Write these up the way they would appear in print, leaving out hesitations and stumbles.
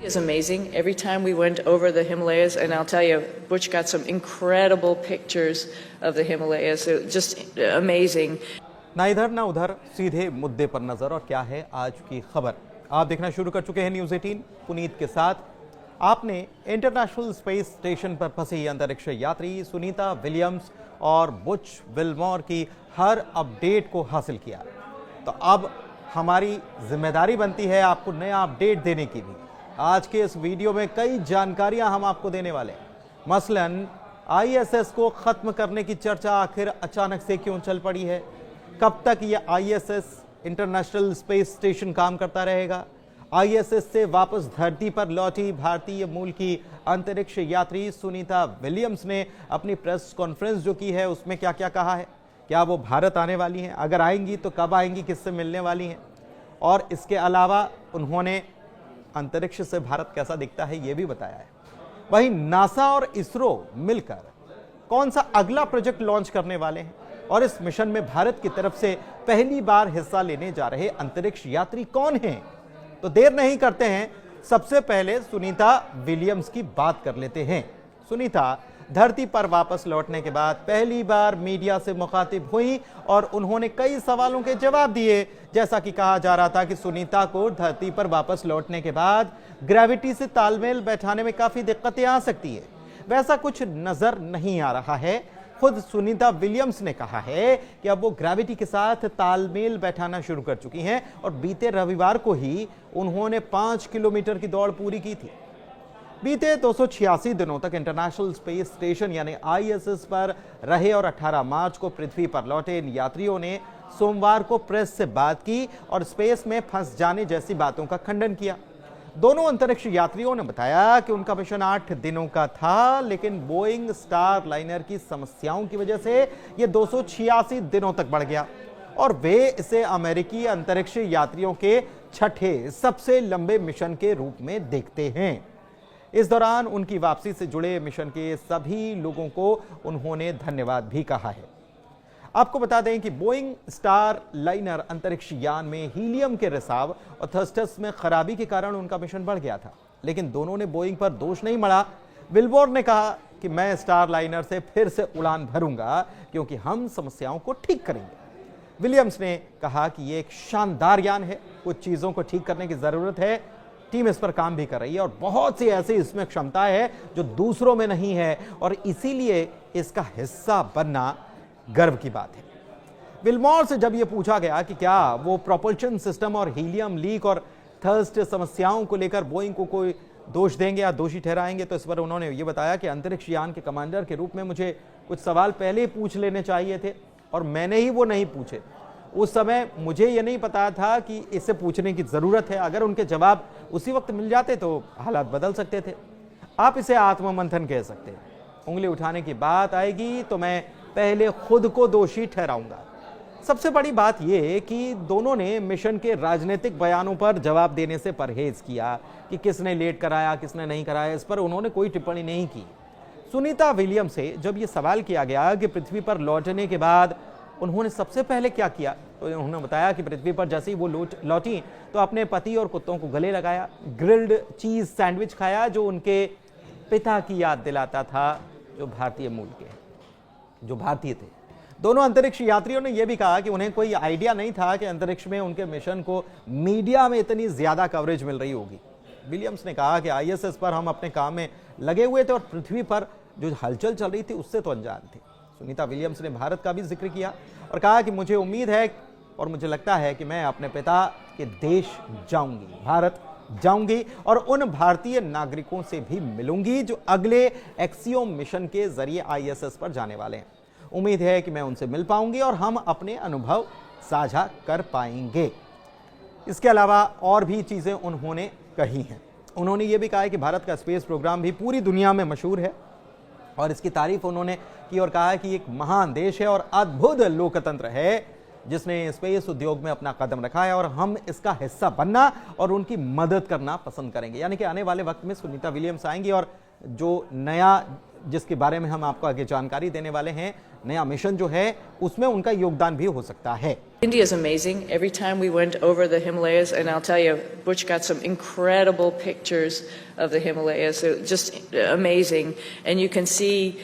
It's amazing. Every time we went over the Himalayas, and I'll tell you, Butch got some incredible pictures of the Himalayas. It was just amazing. ना इधर ना उधर, सीधे मुद्दे पर नजर। और क्या है आज की खबर, आप देखना शुरू कर चुके हैं न्यूज़ 18 पुनीत के साथ। आपने इंटरनेशनल स्पेस स्टेशन पर फंसी अंतरिक्ष यात्री सुनीता विलियम्स और बुच विल्मोर की हर अपडेट को हासिल किया, तो अब हमारी जिम्मेदारी बनती है आपको नया अपडेट देने की भी। आज के इस वीडियो में कई जानकारियां हम आपको देने वाले हैं। मसलन आईएसएस को खत्म करने की चर्चा आखिर अचानक से क्यों चल पड़ी है, कब तक यह आईएसएस इंटरनेशनल स्पेस स्टेशन काम करता रहेगा, आईएसएस से वापस धरती पर लौटी भारतीय मूल की अंतरिक्ष यात्री सुनीता विलियम्स ने अपनी प्रेस कॉन्फ्रेंस जो की है उसमें क्या क्या कहा है, क्या वो भारत आने वाली हैं, अगर आएंगी तो कब आएंगी, किससे मिलने वाली हैं, और इसके अलावा उन्होंने अंतरिक्ष से भारत कैसा दिखता है ये भी बताया है। वहीं नासा और इसरो मिलकर कौन सा अगला प्रोजेक्ट लॉन्च करने वाले हैं और इस मिशन में भारत की तरफ से पहली बार हिस्सा लेने जा रहे अंतरिक्ष यात्री कौन हैं, तो देर नहीं करते हैं, सबसे पहले सुनीता विलियम्स की बात कर लेते हैं। सुनीता धरती पर वापस लौटने के बाद पहली बार मीडिया से मुखातिब हुई और उन्होंने कई सवालों के जवाब दिए। जैसा कि कहा जा रहा था कि सुनीता को धरती पर वापस लौटने के बाद ग्रेविटी से तालमेल बैठाने में काफी दिक्कतें आ सकती है, वैसा कुछ नजर नहीं आ रहा है। खुद सुनीता विलियम्स ने कहा है कि अब वो ग्रेविटी के साथ तालमेल बैठाना शुरू कर चुकी हैं और बीते रविवार को ही उन्होंने 5 किलोमीटर की दौड़ पूरी की थी। बीते 286 दिनों तक इंटरनेशनल स्पेस स्टेशन यानी आईएसएस पर रहे और 18 मार्च को पृथ्वी पर लौटे इन यात्रियों ने सोमवार को प्रेस से बात की और स्पेस में फंस जाने जैसी बातों का खंडन किया। दोनों अंतरिक्ष यात्रियों ने बताया कि उनका मिशन 8 दिनों का था, लेकिन बोइंग स्टार लाइनर की समस्याओं की वजह से यह 286 दिनों तक बढ़ गया और वे इसे अमेरिकी अंतरिक्ष यात्रियों के छठे सबसे लंबे मिशन के रूप में देखते हैं। इस दौरान उनकी वापसी से जुड़े मिशन के सभी लोगों को उन्होंने धन्यवाद भी कहा है। आपको बता दें कि बोइंग स्टार लाइनर अंतरिक्ष यान में हीलियम के रिसाव और थर्स्टस में खराबी के कारण उनका मिशन बढ़ गया था, लेकिन दोनों ने बोइंग पर दोष नहीं मढ़ा। विल्मोर ने कहा कि मैं स्टार लाइनर से फिर से उड़ान भरूंगा क्योंकि हम समस्याओं को ठीक करेंगे। विलियम्स ने कहा कि यह एक शानदार यान है, कुछ चीजों को ठीक करने की जरूरत है, टीम इस पर काम भी कर रही है और बहुत सी ऐसी इसमें क्षमता है जो दूसरों में नहीं है और इसीलिए इसका हिस्सा बनना गर्व की बात है। विल्मोर से जब यह पूछा गया कि क्या वो प्रोपल्शन सिस्टम और हीलियम लीक और थर्स्ट समस्याओं को लेकर बोइंग को कोई दोष देंगे या दोषी ठहराएंगे, तो इस पर उन्होंने ये बताया कि अंतरिक्ष यान के कमांडर के रूप में मुझे कुछ सवाल पहले ही पूछ लेने चाहिए थे और मैंने ही वो नहीं पूछे। उस समय मुझे ये नहीं पता था कि इसे पूछने की जरूरत है, अगर उनके जवाब उसी वक्त मिल जाते तो हालात बदल सकते थे। आप इसे आत्ममंथन कह सकते हैं। उंगली उठाने की बात आएगी तो मैं पहले खुद को दोषी ठहराऊंगा। सबसे बड़ी बात यह कि दोनों ने मिशन के राजनीतिक बयानों पर जवाब देने से परहेज किया कि किसने लेट कराया किसने नहीं कराया, इस पर उन्होंने कोई टिप्पणी नहीं की। सुनीता विलियम्स से जब यह सवाल किया गया कि पृथ्वी पर लौटने के बाद उन्होंने सबसे पहले क्या किया, तो उन्होंने बताया कि पृथ्वी पर जैसे ही वो लौटी तो अपने पति और कुत्तों को गले लगाया, ग्रिल्ड चीज सैंडविच खाया जो उनके पिता की याद दिलाता था, जो भारतीय मूल के, जो भारतीय थे। दोनों अंतरिक्ष यात्रियों ने यह भी कहा कि उन्हें कोई आइडिया नहीं था कि अंतरिक्ष में उनके मिशन को मीडिया में इतनी ज्यादा कवरेज मिल रही होगी। विलियम्स ने कहा कि आईएसएस पर हम अपने काम में लगे हुए थे और पृथ्वी पर जो हलचल चल रही थी उससे तो अनजान थे। सुनीता विलियम्स ने भारत का भी जिक्र किया और कहा कि मुझे उम्मीद है और मुझे लगता है कि मैं अपने पिता के देश जाऊंगी, भारत जाऊंगी और उन भारतीय नागरिकों से भी मिलूंगी जो अगले एक्सियोम मिशन के जरिए आईएसएस पर जाने वाले हैं। उम्मीद है कि मैं उनसे मिल पाऊंगी और हम अपने अनुभव साझा कर पाएंगे। इसके अलावा और भी चीजें उन्होंने कही हैं। उन्होंने ये भी कहा है कि भारत का स्पेस प्रोग्राम भी पूरी दुनिया में मशहूर है और इसकी तारीफ उन्होंने की और कहा है कि एक महान देश है और अद्भुत लोकतंत्र है जिसने स्पेस उद्योग में अपना कदम रखा है और हम इसका हिस्सा बनना और उनकी मदद करना पसंद करेंगे। यानी कि आने वाले वक्त में सुनीता विलियम्स आएंगी और जो नया जिसके बारे में हम आपको आगे जानकारी देने वाले हैं। नया मिशन जो है उसमें उनका योगदान भी हो सकता है। India is amazing. Every time we went over the Himalayas, and I'll tell you, Butch got some incredible pictures of the Himalayas. Just amazing. And you can see,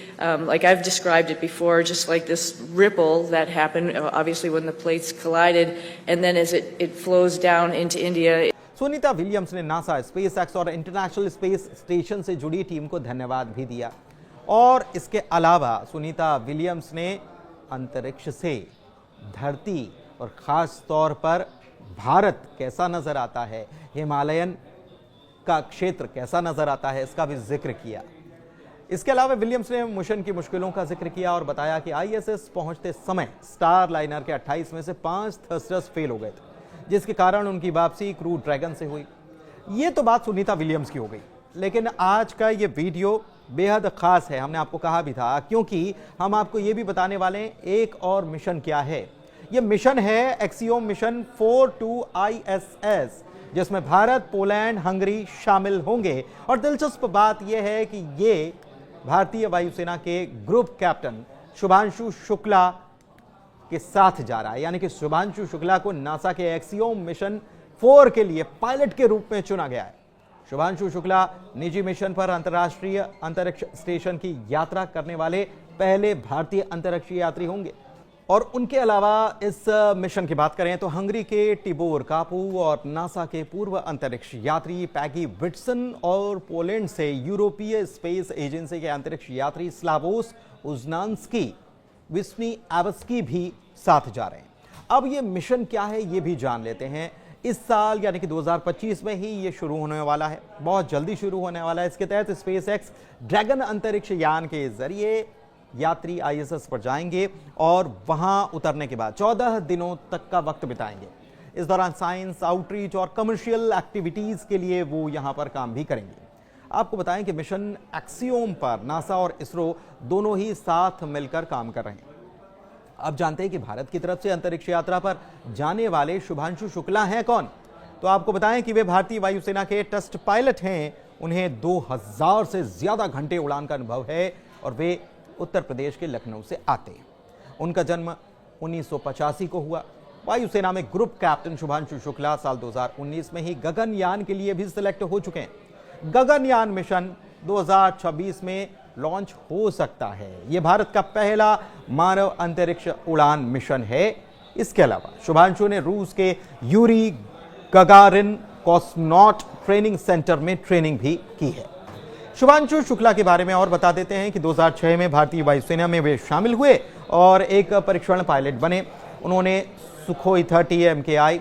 like I've described it before, just like this ripple that happened, obviously when the plates collided, and then as it flows down into India. Sunita Williams ने NASA, space x और international space station से जुड़ी team को धन्यवाद भी दिया। और इसके अलावा सुनीता विलियम्स ने अंतरिक्ष से धरती और खास तौर पर भारत कैसा नजर आता है, हिमालयन का क्षेत्र कैसा नजर आता है, इसका भी जिक्र किया। इसके अलावा विलियम्स ने मिशन की मुश्किलों का जिक्र किया और बताया कि आईएसएस पहुंचते समय स्टार लाइनर के 28 में से 5 थ्रस्टर्स फेल हो गए थे, जिसके कारण उनकी वापसी क्रू ड्रैगन से हुई। ये तो बात सुनीता विलियम्स की हो गई, लेकिन आज का ये वीडियो बेहद खास है। हमने आपको कहा भी था, क्योंकि हम आपको ये भी बताने वाले हैं एक और मिशन क्या है। ये मिशन है एक्सियोम मिशन 4 ISS, जिसमें भारत, पोलैंड, हंगरी शामिल होंगे। और दिलचस्प बात यह है कि ये भारतीय वायुसेना के ग्रुप कैप्टन शुभांशु शुक्ला के साथ जा रहा है, यानी कि शुभांशु शुक्ला को नासा के एक्सियोम मिशन 4 के लिए पायलट के रूप में चुना गया है। शुभांशु शुक्ला निजी मिशन पर अंतर्राष्ट्रीय अंतरिक्ष स्टेशन की यात्रा करने वाले पहले भारतीय अंतरिक्ष यात्री होंगे। और उनके अलावा इस मिशन की बात करें तो हंगरी के टिबोर कापू और नासा के पूर्व अंतरिक्ष यात्री पैगी विट्सन और पोलैंड से यूरोपीय स्पेस एजेंसी के अंतरिक्ष यात्री स्लावोस उजनान्स्की विस्नी एवस्की भी साथ जा रहे हैं। अब ये मिशन क्या है ये भी जान लेते हैं। इस साल यानी कि 2025 में ही ये शुरू होने वाला है, बहुत जल्दी शुरू होने वाला है। इसके तहत स्पेस एक्स ड्रैगन अंतरिक्ष यान के जरिए यात्री आईएसएस पर जाएंगे और वहां उतरने के बाद 14 दिनों तक का वक्त बिताएंगे। इस दौरान साइंस, आउटरीच और कमर्शियल एक्टिविटीज के लिए वो यहां पर काम भी करेंगे। आपको बताएं कि मिशन एक्सियोम पर नासा और इसरो दोनों ही साथ मिलकर काम कर रहे हैं। अब जानते हैं कि भारत की तरफ से अंतरिक्ष यात्रा पर जाने वाले शुभांशु शुक्ला हैं कौन। तो आपको बताएं कि वे भारतीय वायुसेना के टेस्ट पायलट हैं। उन्हें 2000 से ज्यादा घंटे उड़ान का अनुभव है और वे उत्तर प्रदेश के लखनऊ से आते हैं। उनका जन्म 1985 को हुआ। वायुसेना में ग्रुप कैप्टन शुभांशु शुक्ला साल 2019 में ही गगनयान के लिए भी सिलेक्ट हो चुके हैं। गगनयान मिशन 2026 में लॉन्च हो सकता है। यह भारत का पहला मानव अंतरिक्ष उड़ान मिशन है। इसके अलावा शुभांशु ने रूस के Yuri Gagarin cosmonaut training centre में ट्रेनिंग भी की है। शुभांशु शुक्ला के बारे में और बता देते हैं कि 2006 में भारतीय वायुसेना में वे शामिल हुए और एक परीक्षण पायलट बने। उन्होंने सुखोई 30 MKI,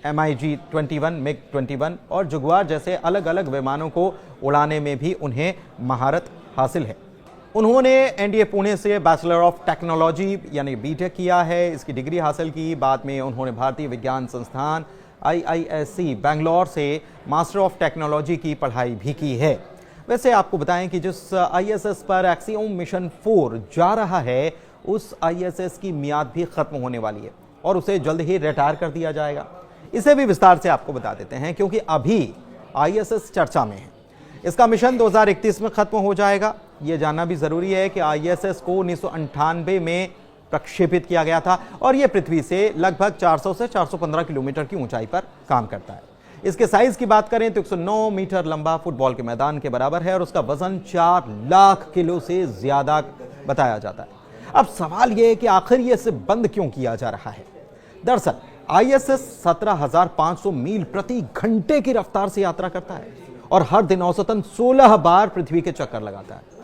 MiG-21, MiG-21 और जुगुआर जैसे अलग अलग विमानों को उड़ाने में भी उन्हें महारत हासिल है। उन्होंने एनडीए पुणे से बैचलर ऑफ टेक्नोलॉजी यानी बीटेक किया है, इसकी डिग्री हासिल की। बाद में उन्होंने भारतीय विज्ञान संस्थान IISc बेंगलोर से मास्टर ऑफ टेक्नोलॉजी की पढ़ाई भी की है। वैसे आपको बताएं कि जिस ISS पर एक्सियोम मिशन 4 जा रहा है, उस ISS की मियाद भी खत्म होने वाली है और उसे जल्द ही रिटायर कर दिया जाएगा। इसे भी विस्तार से आपको बता देते हैं, क्योंकि अभी ISS चर्चा में है। इसका मिशन 2031 में खत्म हो जाएगा। यह जानना भी जरूरी है कि ISS को 1998 में प्रक्षेपित किया गया था और यह पृथ्वी से लगभग 400 से 415 किलोमीटर की ऊंचाई पर काम करता है। इसके साइज की बात करें तो 109 मीटर लंबा फुटबॉल के मैदान के बराबर है और उसका वजन 4 लाख किलो से ज्यादा बताया जाता है। अब सवाल यह है कि आखिर यह इसे बंद क्यों किया जा रहा है। दरअसल ISS 17,500 मील प्रति घंटे की रफ्तार से यात्रा करता है और हर दिन औसतन 16 बार पृथ्वी के चक्कर लगाता है।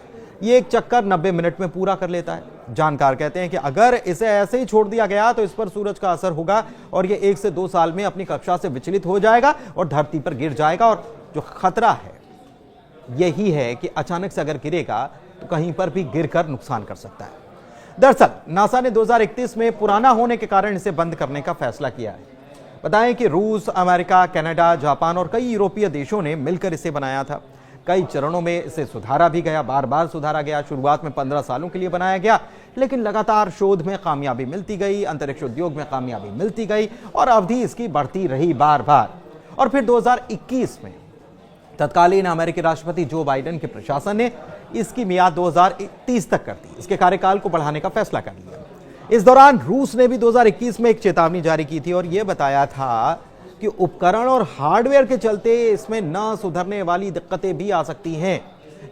ये एक चक्कर 90 मिनट में पूरा कर लेता है। जानकार कहते हैं कि अगर इसे ऐसे ही छोड़ दिया गया तो इस पर सूरज का असर होगा और ये 1 से 2 साल में अपनी कक्षा से विचलित हो जाएगा और धरती पर गिर जाएगा। और जो खतरा है यही है कि अचानक से अगर गिरेगा तो कहीं पर भी गिरकर नुकसान कर सकता है। दरअसल नासा ने 2031 में पुराना होने के कारण इसे बंद करने का फैसला किया है। बताएं कि रूस, अमेरिका, कनाडा, जापान और कई यूरोपीय देशों ने मिलकर इसे बनाया था। कई चरणों में इसे सुधारा भी गया, बार बार सुधारा गया। शुरुआत में 15 सालों के लिए बनाया गया, लेकिन लगातार शोध में कामयाबी मिलती गई, अंतरिक्ष उद्योग में कामयाबी मिलती गई और अवधि इसकी बढ़ती रही बार बार। और फिर 2021 में तत्कालीन अमेरिकी राष्ट्रपति जो बाइडेन के प्रशासन ने इसकी मियाद 2030 तक कर दी। इसके कार्यकाल को बढ़ाने का फैसला कर लिया। इस दौरान रूस ने भी 2021 में एक चेतावनी जारी की थी और यह बताया था कि उपकरण और हार्डवेयर के चलते इसमें न सुधरने वाली दिक्कतें भी आ सकती हैं।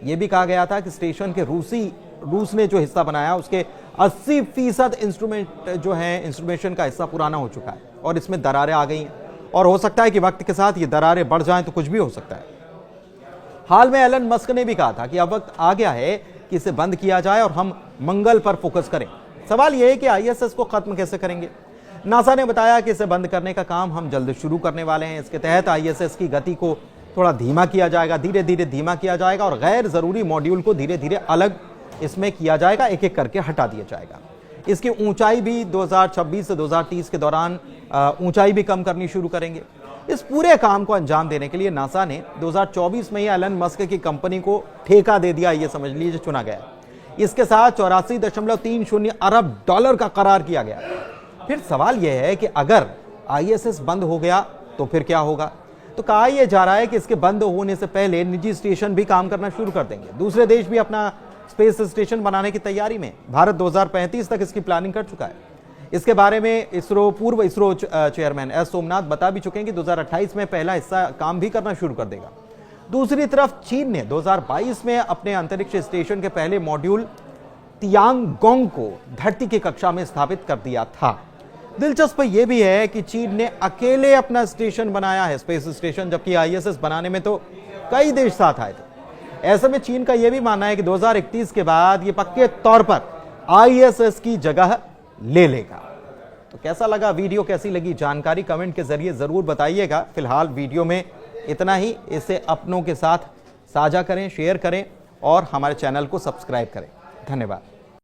यह भी कहा गया था कि स्टेशन के रूस ने जो हिस्सा बनाया उसके 80% इंस्ट्रूमेंट जो है इंस्ट्रूमेशन का हिस्सा पुराना हो चुका है और इसमें दरारें आ गई हैं और हो सकता है कि वक्त के साथ ये दरारें बढ़ जाएं तो कुछ भी हो सकता है। हाल में एलन मस्क ने भी कहा था कि अब वक्त आ गया है कि इसे बंद किया जाए और हम मंगल पर फोकस करें। सवाल यह है कि आईएसएस को खत्म कैसे करेंगे। नासा ने बताया कि इसे बंद करने का काम हम जल्द शुरू करने वाले हैं। इसके तहत आईएसएस की गति को थोड़ा धीमा किया जाएगा, धीरे धीरे धीमा किया जाएगा और गैर जरूरी मॉड्यूल को धीरे धीरे अलग इसमें किया जाएगा, एक एक करके हटा दिया जाएगा। इसकी ऊंचाई भी 2026 से 2030 के दौरान ऊंचाई भी कम करनी शुरू करेंगे। इस पूरे काम को अंजाम देने के लिए नासा ने 2024 में ही एलन मस्क की कंपनी को ठेका दे दिया, ये समझ लीजिए चुना गया। इसके साथ 84.30 अरब डॉलर का करार किया गया। फिर सवाल यह है कि अगर आईएसएस बंद हो गया तो फिर क्या होगा। तो कहा यह जा रहा है कि इसके बंद होने से पहले निजी स्टेशन भी काम करना शुरू कर देंगे। दूसरे देश भी अपना स्पेस स्टेशन बनाने की तैयारी में। भारत 2035 तक इसकी प्लानिंग कर चुका है। इसके बारे में पूर्व इसरो चेयरमैन एस सोमनाथ बता भी चुके हैं कि 2028 में पहला हिस्सा काम भी करना शुरू कर देगा। दूसरी तरफ चीन ने 2022 में अपने अंतरिक्ष स्टेशन के पहले मॉड्यूल तियांगोंग को धरती की कक्षा में स्थापित कर दिया था। दिलचस्प यह भी है कि चीन ने अकेले अपना स्टेशन बनाया है, स्पेस स्टेशन, जबकि आईएसएस बनाने में तो कई देश साथ आए थे। ऐसे में चीन का यह भी मानना है कि 2031 के बाद यह पक्के तौर पर आईएसएस की जगह ले लेगा। तो कैसा लगा वीडियो, कैसी लगी जानकारी कमेंट के जरिए जरूर बताइएगा। फिलहाल वीडियो में इतना ही। इसे अपनों के साथ साझा करें, शेयर करें और हमारे चैनल को सब्सक्राइब करें। धन्यवाद।